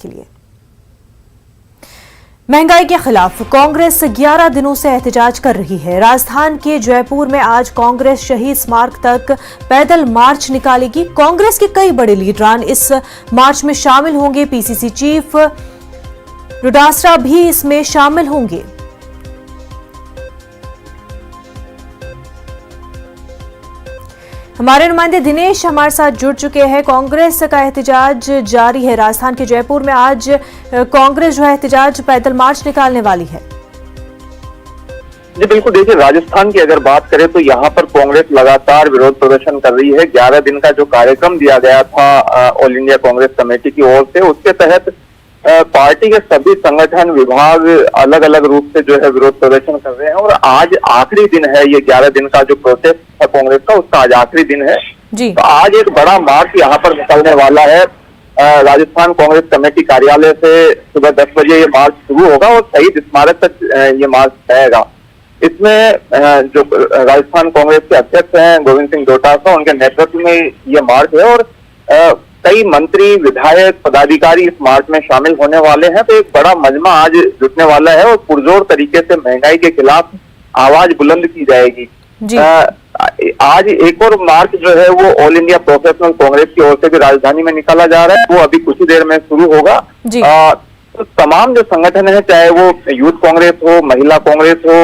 के लिए। महंगाई के खिलाफ कांग्रेस 11 दिनों से एहतजाज कर रही है। राजस्थान के जयपुर में आज कांग्रेस शहीद स्मारक तक पैदल मार्च निकालेगी। कांग्रेस के कई बड़े लीडरान इस मार्च में शामिल होंगे। पीसीसी चीफ डोटासरा भी इसमें शामिल होंगे। हमारे नुमाइंदे दिनेश हमारे साथ जुड़ चुके हैं। कांग्रेस का एहतजाज जारी है। राजस्थान के जयपुर में आज कांग्रेस जो है एहतजाज पैदल मार्च निकालने वाली है। जी बिल्कुल, देखिए राजस्थान की अगर बात करें तो यहाँ पर कांग्रेस लगातार विरोध प्रदर्शन कर रही है। 11 दिन का जो कार्यक्रम दिया गया था ऑल इंडिया कांग्रेस कमेटी की ओर से, उसके तहत पार्टी के सभी संगठन विभाग अलग अलग रूप से जो है विरोध प्रदर्शन कर रहे हैं और आज आखिरी दिन है। ये 11 दिन का जो प्रोसेस है कांग्रेस का, उसका आज आखिरी दिन है जी। तो आज एक बड़ा मार्च यहाँ पर निकलने वाला है। राजस्थान कांग्रेस कमेटी कार्यालय से सुबह 10 बजे ये मार्च शुरू होगा और शहीद स्मारक तक ये मार्च रहेगा। इसमें जो राजस्थान कांग्रेस के अध्यक्ष हैं गोविंद सिंह डोटासरा, उनके नेतृत्व में ये मार्च है और कई मंत्री विधायक पदाधिकारी इस मार्च में शामिल होने वाले हैं। तो एक बड़ा मजमा आज जुटने वाला है और पुरजोर तरीके से महंगाई के खिलाफ आवाज बुलंद की जाएगी। आज एक और मार्च जो है वो ऑल इंडिया प्रोफेशनल कांग्रेस की ओर से भी राजधानी में निकाला जा रहा है। वो अभी कुछ ही देर में शुरू होगा। तो तमाम जो संगठन है, चाहे वो यूथ कांग्रेस हो, महिला कांग्रेस हो,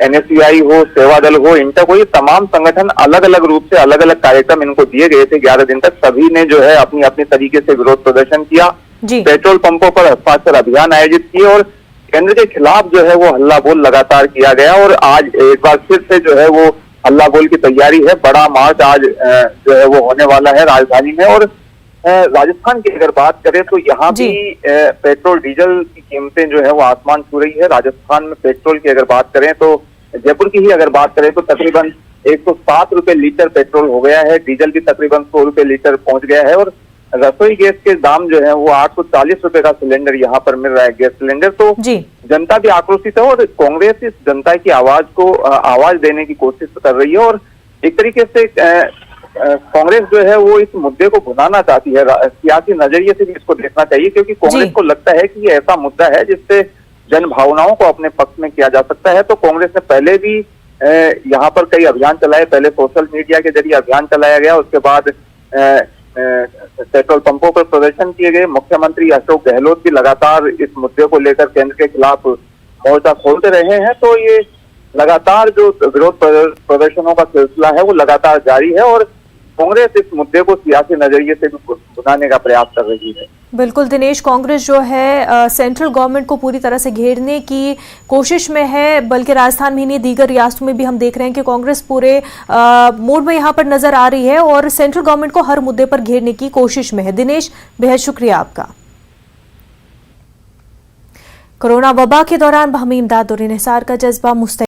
एनएसयूआई हो, सेवा दल हो, इंटक हो, ये तमाम संगठन अलग अलग रूप से अलग अलग कार्यक्रम इनको दिए गए थे 11 दिन तक। सभी ने जो है अपनी अपनी तरीके से विरोध प्रदर्शन किया। पेट्रोल पंपों पर हस्ताक्षर अभियान आयोजित किए और केंद्र के खिलाफ जो है वो हल्ला बोल लगातार किया गया और आज एक बार फिर से जो है वो हल्ला बोल की तैयारी है। बड़ा मार्च आज जो है वो होने वाला है राजधानी में। और राजस्थान की अगर बात करें तो यहाँ भी पेट्रोल डीजल की कीमतें जो है वो आसमान छू रही है। राजस्थान में पेट्रोल की अगर बात करें तो जयपुर की ही अगर बात करें तो तकरीबन 107 रुपए लीटर पेट्रोल हो गया है। डीजल भी तकरीबन 100 रुपए लीटर पहुंच गया है और रसोई गैस के दाम जो है वो 840 रुपए का सिलेंडर यहाँ पर मिल रहा है, गैस सिलेंडर। तो जनता भी आक्रोशित है और कांग्रेस इस जनता की आवाज को आवाज देने की कोशिश कर रही है और एक तरीके से कांग्रेस जो है वो इस मुद्दे को भुनाना चाहती है। सियासी नजरिए से भी इसको देखना चाहिए क्योंकि कांग्रेस को लगता है कि ये ऐसा मुद्दा है जिससे जन भावनाओं को अपने पक्ष में किया जा सकता है। तो कांग्रेस ने पहले भी यहाँ पर कई अभियान चलाए। पहले सोशल मीडिया के जरिए अभियान चलाया गया, उसके बाद पेट्रोल पंपों पर प्रदर्शन किए गए। मुख्यमंत्री अशोक गहलोत भी लगातार इस मुद्दे को लेकर केंद्र के खिलाफ मोर्चा खोलते रहे हैं। तो ये लगातार जो विरोध प्रदर्शनों का सिलसिला है वो लगातार जारी है और कांग्रेस इस मुद्दे को सियासी नजरिए से भी बुझाने का प्रयास कर रही है। बिल्कुल दिनेश, कांग्रेस जो है सेंट्रल गवर्नमेंट को पूरी तरह से घेरने की कोशिश में है, बल्कि राजस्थान में नहीं दीगर रियासतों में भी हम देख रहे हैं कि कांग्रेस पूरे मोड में यहाँ पर नजर आ रही है और सेंट्रल गवर्नमेंट को हर मुद्दे पर घेरने की कोशिश में है। दिनेश, बेहद शुक्रिया आपका। कोरोना वबा के दौरान बाहमी इमदाद और इन्हिसार का जज्बा मुस्तैद